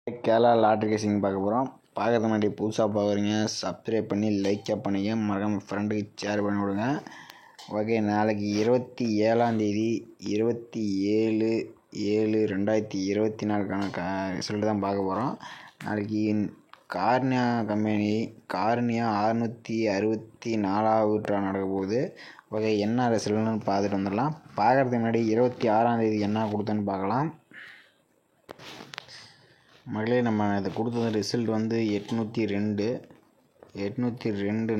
Kerala lottery கேசிங் பார்க்க போகிறோம். பார்க்கறதுக்கு முன்னாடி புதுசாக பார்க்குறீங்க, சப்ஸ்கிரைப் பண்ணி லைக்காக பண்ணிங்க, மறக்காம ஃப்ரெண்டுக்கு ஷேர் பண்ணி விடுங்க. ஓகே, நாளைக்கு 27ஆம் தேதி 27/7/2024 ரிசல்ட் தான் பார்க்க போகிறோம். நாளைக்கு கார்னியா கம்பெனி கார்னியா 664வது ட்ரா நடக்க போகுது. ஓகே, என்ன ரிசல்ட்னு பார்த்துட்டு வந்துடலாம். பார்க்குறதுக்கு முன்னாடி 26ஆம் தேதி என்ன கொடுத்தேன்னு பார்க்கலாம். மகளே, நம்ம இதை கொடுத்தது ரிசல்ட் வந்து 802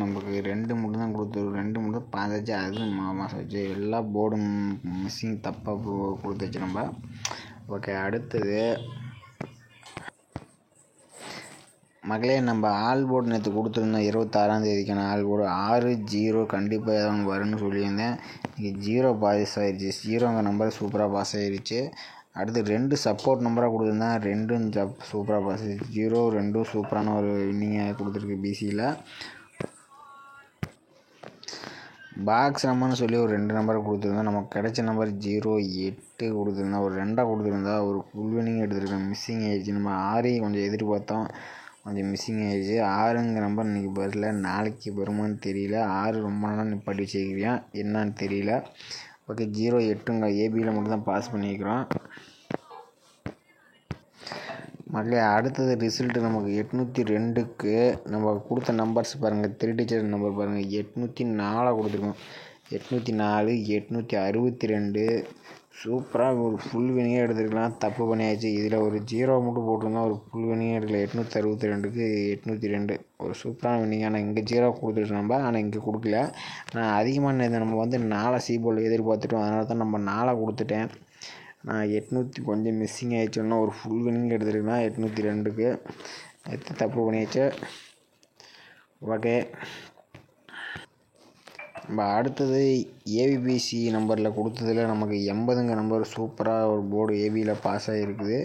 நமக்கு 2 மட்டும் தான் கொடுத்துரு, 2 மட்டும் பார்த்தாச்சு. அது மாதம் வச்சு எல்லா போர்டும் மிஸ்ஸிங் தப்பாக கொடுத்துச்சு நம்ம. ஓகே, அடுத்தது மகளே, நம்ம ஆல் போர்டு நேற்று கொடுத்துருந்தோம். 26ஆம் தேதிக்கான ஆல் போர்டு 6-0 கண்டிப்பாக ஏதாவது வரும்னு சொல்லியிருந்தேன். இன்றைக்கி 0 பாஸ் ஆகிடுச்சு. 0ங்க நம்பர் சூப்பராக பாஸ் ஆகிடுச்சு. அடுத்து 2 சப்போர்ட் நம்பராக கொடுத்துருந்தேன், 2ம் சூப்பராக பாஸ் ஆகிடுச்சு. 0, 2 சூப்பரான ஒரு இன்னிங்காக கொடுத்துருக்கு. பிசியில் பாக்ஸ் நம்பர்னு சொல்லி ஒரு 2 நம்பரை கொடுத்துருந்தேன். நமக்கு கிடைச்ச நம்பர் 08 கொடுத்துருந்தேன். ஒரு 2 கொடுத்துருந்தா ஒரு ஃபுல் வினிங் எடுத்துருக்கேன். மிஸ்ஸிங் ஆகிடுச்சு. நம்ம 6ஐயும் கொஞ்சம் எதிர்பார்த்தோம், கொஞ்சம் மிஸ்ஸிங் ஆகிடுச்சு. 6ங்க நம்பர் இன்றைக்கி வரல, நாளைக்கு வருமானு தெரியல. 6 ரொம்ப நாளாக நிப்பாட்டி வச்சுக்கிறேன், என்னான்னு தெரியல. ஓகே, 08ங்க ஏபியில் மட்டும் தான் பாஸ் பண்ணிக்கிறோம். மக்களே, அடுத்தது ரிசல்ட்டு நமக்கு 802க்கு நம்ம கொடுத்த நம்பர்ஸ் பாருங்கள், 3 டிஜிட் நம்பர் பாருங்கள். 804 கொடுத்துருக்கோம். 804, 862 சூப்பராக ஒரு ஃபுல் வினிங்காக எடுத்துருக்கலாம். தப்பு பண்ணியாச்சு. இதில் ஒரு 0 மட்டும் போட்டிருந்தோம், ஒரு ஃபுல் வினிங்காக எடுக்கல. 862க்கு 802 ஒரு சூப்பரான வினிங். ஆனால் இங்கே 0 கொடுத்துட்டு நம்ம, ஆனால் இங்கே கொடுக்கல. ஆனால் அதிகமான நம்ம வந்து 4 சீபோல் எதிர்பார்த்துட்டோம், அதனால தான் நம்ம 4 கொடுத்துட்டேன். நான் 800 கொஞ்சம் மிஸ்ஸிங் ஆகிடுச்சோன்னா ஒரு ஃபுல் வினிங் எடுத்துருக்கலாம். 802க்கு தப்பு பண்ணியாச்சு. ஓகே, நம்ம அடுத்தது ஏபிபிசி நம்பரில் கொடுத்ததில் நமக்கு 80ங்க நம்பர் சூப்பராக ஒரு போர்டு ஏபியில் பாஸ் ஆகிருக்குது.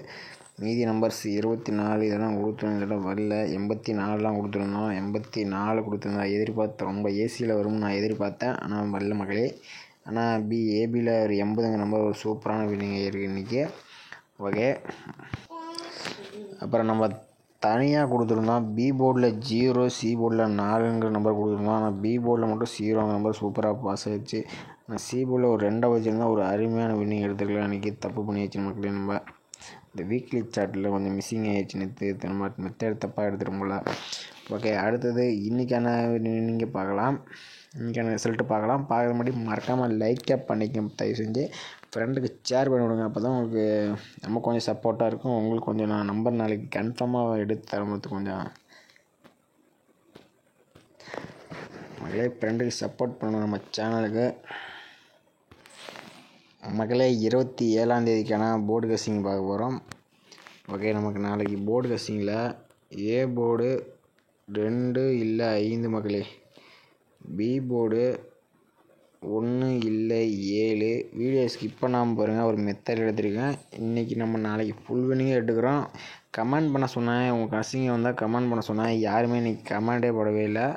மீதி நம்பர்ஸ் 24 இதெல்லாம் கொடுத்துருந்தோம், இதெல்லாம் வரல. 84லாம் கொடுத்துருந்தோம், 84 கொடுத்துருந்தோம். எதிர்பார்த்தேன், ரொம்ப ஏசியில் வரும்னு நான் எதிர்பார்த்தேன், ஆனால் வரல மக்களே. ஆனால் ஏபியில் ஒரு 80ங்க நம்பர் ஒரு சூப்பரான வினிங் இருக்குது இன்றைக்கி. ஓகே, அப்புறம் நம்ம தனியாக கொடுத்துருந்தோம். பி போர்டில் 0, சி போர்டில் 4ங்கிற நம்பர் கொடுத்துருந்தோம். ஆனால் பி போர்டில் மட்டும் 0ங்கிற நம்பர் சூப்பராக பாஸ் ஆகிடுச்சு. ஆனால் சி போர்டில் ஒரு 2 வச்சுருந்தா ஒரு அருமையான வின்னிங் எடுத்துக்கலாம். இன்றைக்கி தப்பு பண்ணியாச்சு மக்களே. நம்ம இந்த வீக்லி சார்ட்டில் கொஞ்சம் மிஸ்ஸிங் ஆகிடுச்சு. நேற்று நம்ம மெத்தட் தப்பாக எடுத்துகிட்டு போல. ஓகே, அடுத்தது இன்றைக்கான நீங்கள் பார்க்கலாம், இன்றைக்கான ரிசல்ட்டு பார்க்கலாம். பார்க்குற முன்னாடி மறக்காமல் லைக்காக பண்ணிக்க, தயவு செஞ்சு ஃப்ரெண்டுக்கு ஷேர் பண்ணி விடுங்க. அப்போ தான் உங்களுக்கு நம்ம கொஞ்சம் சப்போர்ட்டாக இருக்கும். உங்களுக்கு கொஞ்சம் நான் நம்பர் நாளைக்கு கன்ஃபார்மாக எடுத்து தரமுத்து கொஞ்சம் மகளே, ஃப்ரெண்டுக்கு சப்போர்ட் பண்ணணும் நம்ம சேனலுக்கு. மகளே, 27ஆம் தேதிக்கான போர்டு கஸ்டிங் பார்க்க போகிறோம். ஓகே, நமக்கு நாளைக்கு போர்டு கஸ்டிங்கில் ஏ போர்டு 2 இல்லை 5 மக்களே, பி போர்டு 1 இல்லை 7. வீடியோ ஸ்கிப் பண்ணாமல் பாருங்கள், ஒரு மெத்தட் எடுத்துருக்கேன். இன்றைக்கி நம்ம நாளைக்கு ஃபுல் வினிங்காக எடுத்துக்கிறோம். கமெண்ட் பண்ண சொன்னேன், உங்கள் கசிங்க வந்தால் கமெண்ட் பண்ண சொன்னேன், யாருமே இன்றைக்கி கமெண்டே போடவே இல்லை.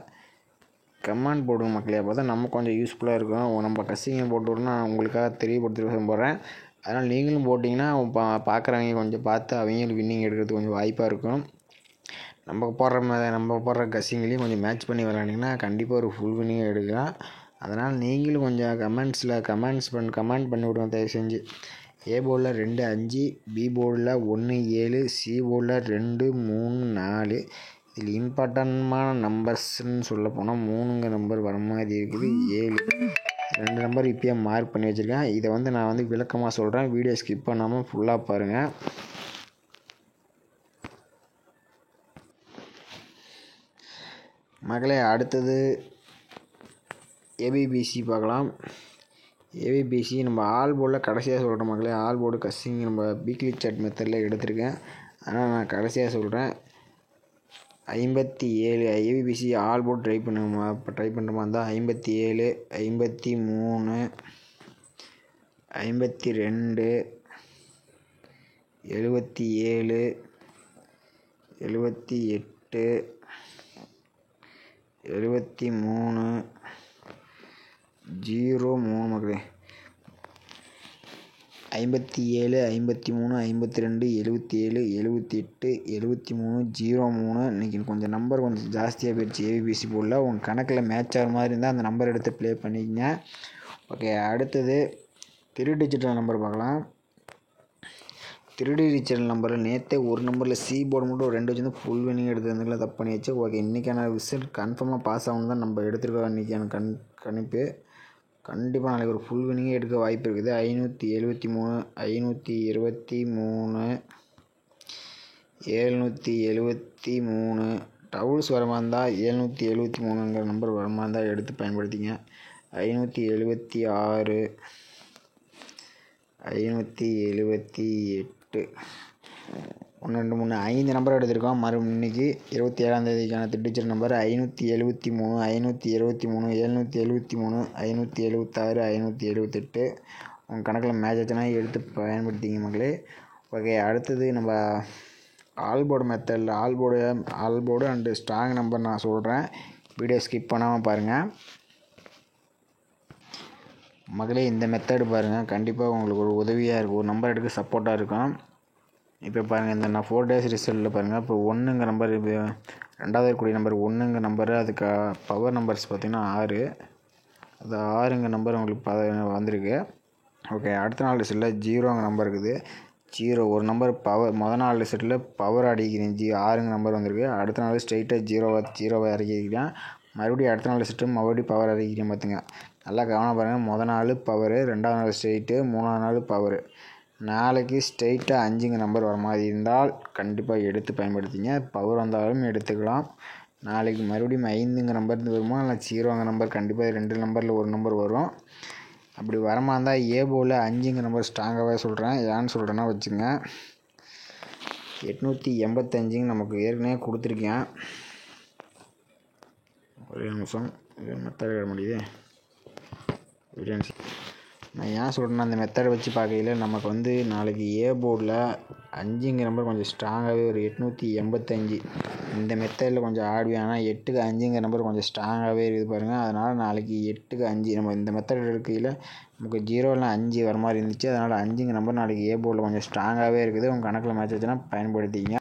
கமெண்ட் போடுங்க மக்களே, அப்போ தான் நம்ம கொஞ்சம் யூஸ்ஃபுல்லாக இருக்கும். நம்ம கசிங்க போட்டு விடணும், நான் உங்களுக்காக தெரியப்படுத்தி போடுறேன். அதனால் நீங்களும் போட்டிங்கன்னா பார்க்குறவங்க கொஞ்சம் பார்த்து அவங்களும் வின்னிங் எடுக்கிறதுக்கு கொஞ்சம் வாய்ப்பாக இருக்கும். நம்ம போடுற கசிங்களையும் கொஞ்சம் மேட்ச் பண்ணி விளாண்டிங்கன்னா கண்டிப்பாக ஒரு ஃபுல் வின்னிங் எடுக்கலாம். அதனால் நீங்களும் கொஞ்சம் கமெண்ட் பண்ணி விடுங்க தயவு செஞ்சு. ஏ போர்டில் 2, 5, பி போர்டில் 1, 7, சி போர்டில் 2, 3, 4. இதில் இம்பார்ட்டன்டான நம்பர்ஸ்ன்னு சொல்ல போனால் 3ங்க நம்பர் வர மாதிரி இருக்குது. 7, 2 நம்பர் இப்போயே மார்க் பண்ணி வச்சுருக்கேன். இதை வந்து நான் வந்து விளக்கமாக சொல்கிறேன், வீடியோ ஸ்கிப் பண்ணாமல் ஃபுல்லாக பாருங்கள். மகளே, அடுத்தது ஏபிபிசி பார்க்கலாம். ஏபிபிசி நம்ம ஆல் போர்டில் கடைசியாக சொல்கிறேன் மக்களே. ஆல் போர்டு கஸ்டிங் நம்ம வீக்லி சார்ட் மெத்தடில் எடுத்திருக்கேன், ஆனால் நான் கடைசியாக சொல்கிறேன். 57 ஏபிபிசி ஆல் போர்டு ட்ரை பண்ணுமா, இப்போ ட்ரை பண்ணுற மாதிரி இருந்தால் 57, 53, 52, 77, 78, 73, 03 மக்களே. 57 53 52 77 78 73 03. இன்றைக்கி கொஞ்சம் நம்பர் கொஞ்சம் ஜாஸ்தியாக போயிடுச்சு ஏபிபிசி போர்டில். உங்கள் கணக்கில் மேட்ச் ஆகிற மாதிரி இருந்தால் அந்த நம்பர் எடுத்து ப்ளே பண்ணிக்கங்க. ஓகே, அடுத்தது 3 டிஜிட்டல் நம்பர் பார்க்கலாம். 3 டிஜிட்டல் நம்பரில் நேற்றே ஒரு நம்பரில் சி போர்டு மட்டும் ஒரு 2 வச்சுருந்து ஃபுல் வினிங் எடுத்துருந்துங்களா தப்பு பண்ணியாச்சு. ஓகே, இன்றைக்கான ரிசல்ட் கன்ஃபார்மாக பாஸ் ஆகணும் தான் நம்ம எடுத்துருக்கோம். இன்றைக்கான கணிப்பு கண்டிப்பாக நாளைக்கு ஒரு ஃபுல் வினிங்கே எடுக்க வாய்ப்பு இருக்குது. 573 523 773 டவுல்ஸ் வரமா இருந்தால் 773ங்கிற நம்பர் வரமா இருந்தால் எடுத்து பயன்படுத்திங்க. 576 578 1 2 3 5 நம்பர் எடுத்திருக்கோம். மறுபடியும் இன்றைக்கி 27ஆம் தேதிக்கான டிஜிட்டல் நம்பர் 573 523 773 576 578. உங்கள் கணக்கில் மேட்ச் ஆச்சுன்னா எடுத்து பயன்படுத்திங்க மக்களே. ஓகே, அடுத்தது நம்ம ஆல்போர்டு மெத்தடில் ஆல்போர்டு அண்டு ஸ்ட்ராங் நம்பர் நான் சொல்கிறேன். வீடியோ ஸ்கிப் பண்ணாமல் பாருங்கள் மக்களே. இந்த மெத்தடு பாருங்கள், கண்டிப்பாக உங்களுக்கு ஒரு உதவியாக இருக்கும், ஒரு நம்பர் எடுக்க சப்போர்ட்டாக இருக்கும். இப்போ பாருங்கள், இந்த நான் 4 days ரிசல்ட்டில் பாருங்கள். இப்போ 1ங்கிற நம்பர், இப்போ 2வது இருக்கக்கூடிய நம்பர் 1ங்கிற நம்பரு, அதுக்கு பவர் நம்பர்ஸ் பார்த்திங்கன்னா 6. அது 6ங்கிற நம்பர் உங்களுக்கு வந்திருக்கு. ஓகே, அடுத்த நாள் ரிசல்ட்டில் 0ங்கிற நம்பர் இருக்குது. 0 ஒரு நம்பர் பவர் நாள் ரிசல்ட்டில் பவர் அடிக்கிறேன் 6ங்கிற நம்பர் வந்திருக்கு. அடுத்த நாள் ஸ்ட்ரெயிட்டாக 0 இறக்கிக்கிறேன். மறுபடியும் அடுத்த நாள் ரிசல்ட்டு மறுபடியும் பவர் அடிக்கிறேன். பார்த்துங்க, நல்லா கவனம் பாருங்கள். நாள் பவரு, 2வது நாள் ஸ்ட்ரெயிட்டு, 3வது நாள் பவரு. நாளைக்கு ஸ்ட்ரெயிட்டாக 5ங்கிற நம்பர் வர மாதிரி இருந்தால் கண்டிப்பாக எடுத்து பயன்படுத்திங்க. பவர் வந்தாலும் எடுத்துக்கலாம். நாளைக்கு மறுபடியும் 5ங்கிற நம்பர் வருமா, இல்லை 0ங்கிற நம்பர், கண்டிப்பாக 2 நம்பரில் ஒரு நம்பர் வரும். அப்படி வரமா இருந்தால் ஏ போல் 5ங்கிற நம்பர் ஸ்ட்ராங்காகவே சொல்கிறேன். ஏன்னு சொல்கிறேன்னா வச்சுங்க, 885 நமக்கு ஏற்கனவே கொடுத்துருக்கேன். ஒரே நிமிஷம், மெத்தட் வர முடியுது. நான் ஏன் சொல்கிறேன்னா, அந்த மெத்தடை வச்சு பார்க்கையில் நமக்கு வந்து நாளைக்கு ஏ போர்டில் 5ங்கிற நம்பர் கொஞ்சம் ஸ்ட்ராங்காகவே ஒரு 885 இந்த மெத்தடில் கொஞ்சம் ஆடுவேன். ஆனால் 8க்கு 5ங்கிற நம்பர் கொஞ்சம் ஸ்ட்ராங்காகவே இருக்குது பாருங்கள். அதனால் நாளைக்கு 8க்கு 5 நம்ம இந்த மெத்தட் எடுக்கையில் நமக்கு 0 5 வர மாதிரி இருந்துச்சு. அதனால் 5ங்கிற நம்பர் நாளைக்கு ஏ போர்டில் கொஞ்சம் ஸ்ட்ராங்காகவே இருக்குது. உங்கள் கணக்கில் மேட்ச் வச்சுன்னா பயன்படுத்திங்க.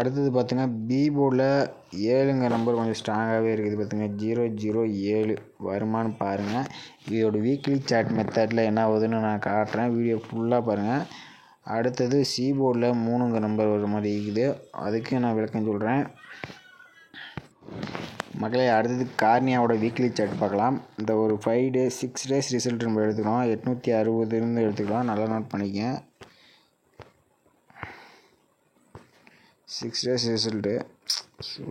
அடுத்தது பார்த்திங்க, பி போர்டில் 7ங்கிற நம்பர் கொஞ்சம் ஸ்ட்ராங்காகவே இருக்குது. பார்த்துங்க, 007 வருமானு பாருங்கள். இதோட வீக்லி சார்ட் மெத்தடில் என்ன ஆகுதுன்னு நான் காட்டுறேன், வீடியோ ஃபுல்லாக பாருங்கள். அடுத்தது சி போர்டில் 3ங்கிற நம்பர் வர மாதிரி இருக்குது, அதுக்கு நான் விளக்கம் சொல்கிறேன் மக்களே. அடுத்தது கார்னியாவோட வீக்லி சார்ட் பார்க்கலாம். இந்த ஒரு 6 days ரிசல்ட் நம்ம எடுத்துக்கலாம். 860 எடுத்துக்கலாம், நல்லா நோட் பண்ணிக்க. 6 days result. So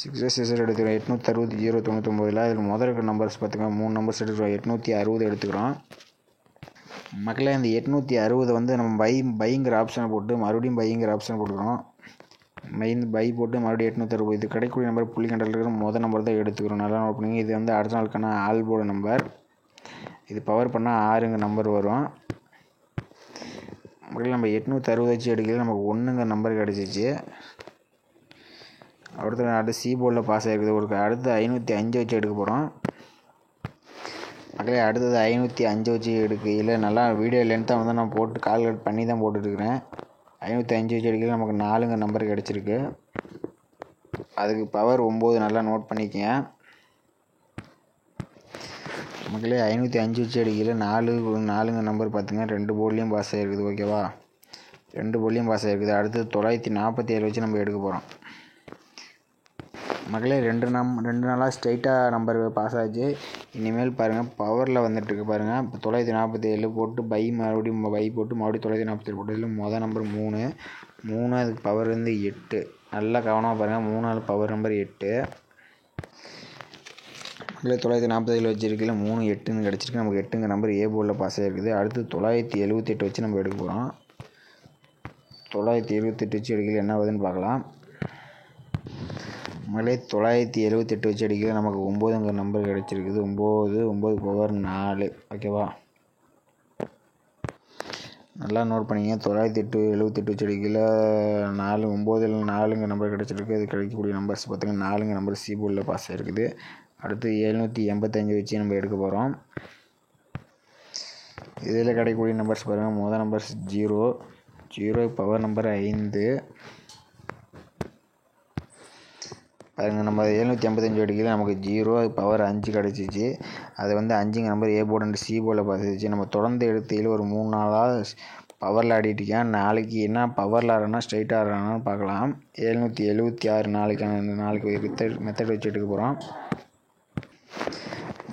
6 days result எடுத்துக்கிறோம். 860 099. அதில் முதல் இருக்கிற நம்பர்ஸ் பார்த்துக்கோங்க, 3 நம்பர்ஸ் எடுத்துக்கிறோம். 860 எடுத்துக்கிறோம் மக்களே. இந்த 860 வந்து நம்ம பைங்கிற ஆப்ஷனை போட்டு மறுபடியும் பைங்கிற ஆப்ஷன் போட்டுக்கிறோம். பை போட்டு மறுபடியும் 860. இது கிடைக்கக்கூடிய நம்பர் புள்ளி கண்டல் இருக்கிற முதல் நம்பர் தான் எடுத்துக்கிறோம். நல்லா நோட் பண்ணிங்க. இது வந்து அடுத்த நாளுக்கான ஆல்போர்டு நம்பர். இது பவர் பண்ணால் 6ங்கிற நம்பர் வரும் மக்களே. நம்ம 860 வச்சு எடுக்கல, நமக்கு 1ங்கிற நம்பர் கிடச்சிச்சு. அடுத்து சி போர்டில் பாஸ் ஆகிருக்குது. ஒரு அடுத்து 505 வச்சு எடுக்க போகிறோம் மக்களே. அடுத்தது 505 வச்சு எடுக்கையில் நல்லா வீடியோ லென்த்தாக வந்து நான் போட்டு கால்குலேட் பண்ணி தான் போட்டுருக்கிறேன். 505 வச்சு எடுக்கையில் நமக்கு 4ங்கிற நம்பர் கிடச்சிருக்கு. அதுக்கு பவர் 9 நல்லா நோட் பண்ணிக்கங்க மக்களே. 505 வச்சு எடுக்கையில் 4ங்கிற நம்பர் பார்த்துங்க, 2 போர்ட்லேயும் பாஸ் ஆகிருக்குது. ஓகேவா, 2 போர்ட்லேயும் பாஸ் ஆகிருக்குது. அடுத்தது 947 வச்சு நம்ம எடுக்க போகிறோம் மக்களே. 2 நாளாக ஸ்ட்ரைட்டாக நம்பர் பாஸ் ஆச்சு. இனிமேல் பாருங்கள், பவரில் வந்துட்டுருக்கு பாருங்கள். இப்போ 947 போட்டு மறுபடியும் பை போட்டு மறுபடியும் 947 போட்டு, இதில் மொதல் நம்பர் 3 அதுக்கு பவர் வந்து 8. நல்லா கவனமாக பாருங்கள், 3 பவர் நம்பர் 8 மக்களே. 947 வச்சுருக்கல 3 8ன்னு கிடச்சிருக்கு. நமக்கு 8ங்கிற நம்பர் ஏ போர்டில் பாஸ் ஆகிருக்குது. அடுத்து 978 வச்சு நம்ம எடுக்க போகிறோம். 978 வச்சு எடுக்கல என்ன ஆகுதுன்னு பார்க்கலாம் மக்களே. 978 வச்சு அடிக்கிறது நமக்கு 9ங்கிற நம்பர் கிடச்சிருக்குது. 9 பவர் 4. ஓகேவா, நல்லா நோட் பண்ணிங்க. 978 வச்சு அடிக்கல 9ல் 4ங்கிற நம்பர் கிடச்சிருக்கு. அது கிடைக்கக்கூடிய நம்பர்ஸ் பார்த்திங்கன்னா 4ங்கிற நம்பர் சி போர்டில் பாஸ் ஆகிருக்குது. அடுத்து 785 வச்சு நம்ம எடுக்க போகிறோம். இதில் கிடைக்கக்கூடிய நம்பர்ஸ் பாருங்கள். முதல் நம்பர்ஸ் 0 பவர் நம்பர் 5 பாருங்கள். நம்ம 785 அடிக்கல நமக்கு 0 அது பவர் 5 கிடச்சிச்சு. அது வந்து 5 number A board and C போர்டில் பார்த்துச்சு. நம்ம தொடர்ந்து எடுத்தையில் ஒரு 3 நாளாக பவரில் ஆடிட்டுருக்கேன். நாளைக்கு என்ன பவரில் ஆடுறேன்னா ஸ்ட்ரைட்டாக ஆடுறான்னு பார்க்கலாம். 776 நாளைக்கு மெத்தட் வச்சு எடுக்க போகிறோம்.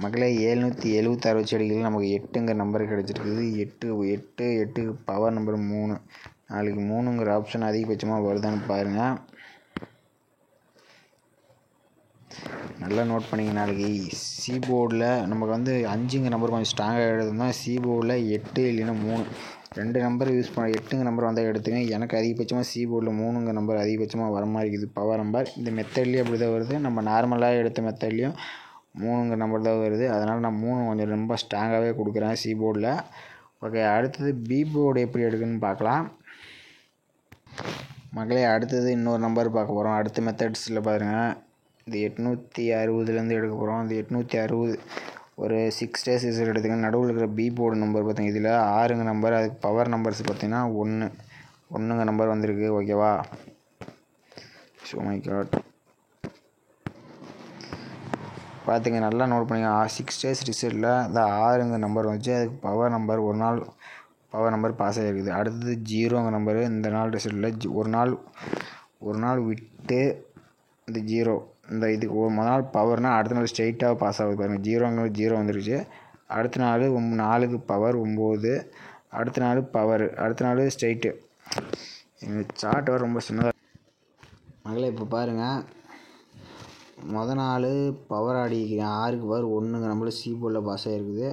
மக்களே 776 வச்சு அடிக்கல நமக்கு 8ங்கிற நம்பர் கிடச்சிருக்குது. 8 பவர் நம்பர் 3. நாளைக்கு 3ங்கிற ஆப்ஷன் அதிகபட்சமாக வருதான்னு பாருங்கள். நல்லா நோட் பண்ணிங்க. நாளைக்கு சி போர்டில் நமக்கு வந்து 5ங்கிற நம்பர் கொஞ்சம் ஸ்ட்ராங்காக எடுத்தோம்னா சி போர்டில் 8 இல்லைன்னா 3 2 நம்பர் யூஸ் பண்ண 8ங்கிற நம்பர் வந்தால் எடுத்துங்க. எனக்கு அதிகபட்சமாக சி போர்டில் 3ங்கிற நம்பர் அதிகபட்சமாக வர மாதிரி இருக்குது பவர் நம்பர். இந்த மெத்தட்லேயும் அப்படி தான் வருது. நம்ம நார்மலாக எடுத்த மெத்தட்லேயும் 3ங்கிற நம்பர் தான் வருது. அதனால் நான் 3 கொஞ்சம் ரொம்ப ஸ்ட்ராங்காகவே கொடுக்குறேன் சி போர்டில். ஓகே, அடுத்தது பி போர்டு எப்படி எடுக்குன்னு பார்க்கலாம். மக்களே அடுத்தது இன்னொரு நம்பர் பார்க்க போகிறோம். அடுத்த மெத்தட்ஸில் பாருங்கள். இந்த 860லேருந்து எடுக்க போகிறோம். இந்த 860 ஒரு 6 டேஸ் ரிசல்ட் எடுத்துங்க. நடுவில் இருக்கிற பி போர்டு நம்பர் பார்த்தீங்க. இதில் 6ங்க நம்பர், அதுக்கு பவர் நம்பர்ஸ் பார்த்தீங்கன்னா 1ங்க நம்பர் வந்திருக்கு. ஓகேவா? ஸோ மை காட் பார்த்துங்க, நல்லா நோட் பண்ணிங்க. 6 டேஸ் ரிசல்ட்டில் இந்த 6ங்க நம்பர் வந்துச்சு. அதுக்கு பவர் நம்பர் ஒரு நாள் பவர் நம்பர் பாஸ் ஆகிருக்குது. அடுத்தது 0ங்க நம்பரு இந்த நாள் ரிசல்ட்டில் ஒரு நாள் விட்டு இந்த 0 இந்த இதுக்கு ஒரு நாள் பவர்னால் அடுத்த நாள் ஸ்ட்ரெயிட்டாக பாஸ் ஆகுது பாருங்கள். 0 வந்துருச்சு. அடுத்த நாள் 4க்கு பவர் 9, அடுத்த நாள் பவர், அடுத்த நாள் ஸ்ட்ரெயிட்டு. எங்கள் சார்ட் வர ரொம்ப சின்னதாக மகளே. இப்போ பாருங்கள், நாள் பவர் ஆடிக்கிறேன். 6க்கு பவர் 1ங்க நம்மளும் சி போர்டில் பாஸ் ஆகிருக்குது.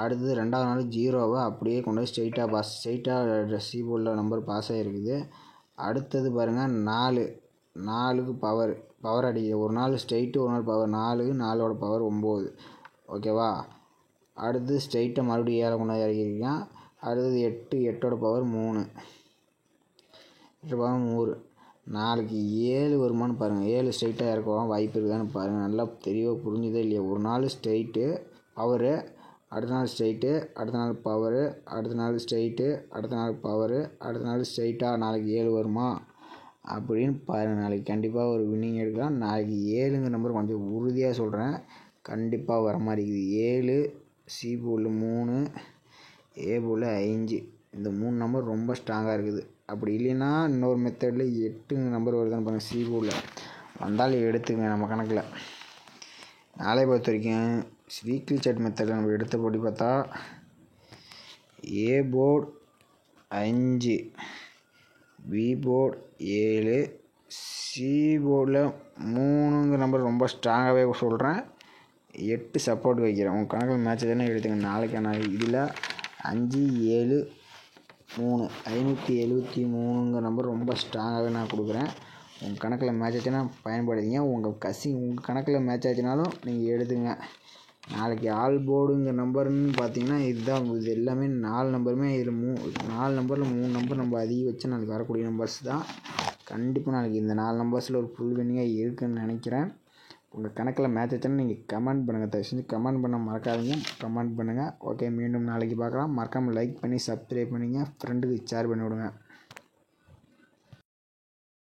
அடுத்தது 2வது நாள் 0வை அப்படியே கொண்டு போய் ஸ்ட்ரெயிட்டாக சி போர்டில் நம்பர் பாஸ் ஆகிருக்குது. அடுத்தது பாருங்கள் 4க்கு பவர் அடிக்குது. ஒரு நாள் ஸ்ட்ரெயிட்டு ஒரு நாள் பவர் 4ஓட பவர் 9. ஓகேவா? அடுத்து ஸ்ட்ரெயிட்டை மறுபடியும் 7 கொண்டு இறக்கிருக்கேன். அடுத்தது 8ஓட பவர் 3 நாளைக்கு 7 வருமானு பாருங்கள். 7 ஸ்ட்ரெயிட்டாக இறக்கலாம் வாய்ப்பு இருக்குதான்னு பாருங்கள். நல்லா தெளிவாக புரிஞ்சுதே இல்லையா? ஒரு நாள் ஸ்ட்ரெயிட்டு பவரு, அடுத்த நாள் ஸ்ட்ரெயிட்டு, அடுத்த நாள் பவரு, அடுத்த நாள் ஸ்ட்ரெயிட்டு, அடுத்த நாள் பவரு, அடுத்த நாள் ஸ்ட்ரெயிட்டாக நாளைக்கு 7 வருமா அப்படின்னு பாருங்கள். நாளைக்கு கண்டிப்பாக ஒரு வின்னிங் எடுக்கலாம். நாளைக்கு 7ங்க நம்பர் கொஞ்சம் உறுதியாக சொல்கிறேன், கண்டிப்பாக வர மாதிரி இருக்குது. 7 சி போர்டில் 3 ஏ போர்டில் 5 இந்த 3 நம்பர் ரொம்ப ஸ்ட்ராங்காக இருக்குது. அப்படி இல்லைன்னா இன்னொரு மெத்தடில் 8ங்க நம்பர் வருதுன்னு பாருங்கள். சி போர்டில் வந்தாலும் எடுத்துங்க. நம்ம கணக்கில் நாளை பொறுத்த வரைக்கும் வீக்லி சார்ட் மெத்தடில் நம்ம எடுத்தபடி பார்த்தா A board 5, B board 7, C போர்டில் 3ங்க நம்பர் ரொம்ப ஸ்ட்ராங்காகவே சொல்கிறேன். 8 சப்போர்ட் வைக்கிறேன். உங்கள் கணக்கில் மேட்ச் தானே எடுத்துங்க. நாளைக்கான இதில் 5, 7, 3 573ங்க நம்பர் ரொம்ப ஸ்ட்ராங்காகவே நான் கொடுக்குறேன். உங்கள் கணக்கில் மேட்ச் ஆச்சுன்னா பயன்படுத்திங்க. உங்கள் கணக்கில் மேட்ச் ஆச்சுனாலும் நீங்கள் எடுத்துங்க. நாளைக்கு ஆல் போர்டுங்கிற நம்பர்னு பார்த்தீங்கன்னா இதுதான். இது எல்லாமே 4 நம்பருமே இதில் 4 நம்பரில் 3 நம்பர் நம்ம அதிகபட்சம் நாளைக்கு வரக்கூடிய நம்பர்ஸ் தான். கண்டிப்பாக நாளைக்கு இந்த 4 நம்பர்ஸில் ஒரு ஃபுல் வின்னிங்காக இருக்குதுன்னு நினைக்கிறேன். உங்கள் கணக்கில் மேட்ச் ஆச்சுன்னா நீங்கள் கமெண்ட் பண்ணுங்கள். தயவு செஞ்சு கமெண்ட் பண்ண மறக்காதீங்க. கமெண்ட் பண்ணுங்கள். ஓகே, மீண்டும் நாளைக்கு பார்க்கலாம். மறக்காமல் லைக் பண்ணி சப்ஸ்கிரைப் பண்ணிங்க. ஃப்ரெண்டுக்கு ஷேர் பண்ணி விடுங்க.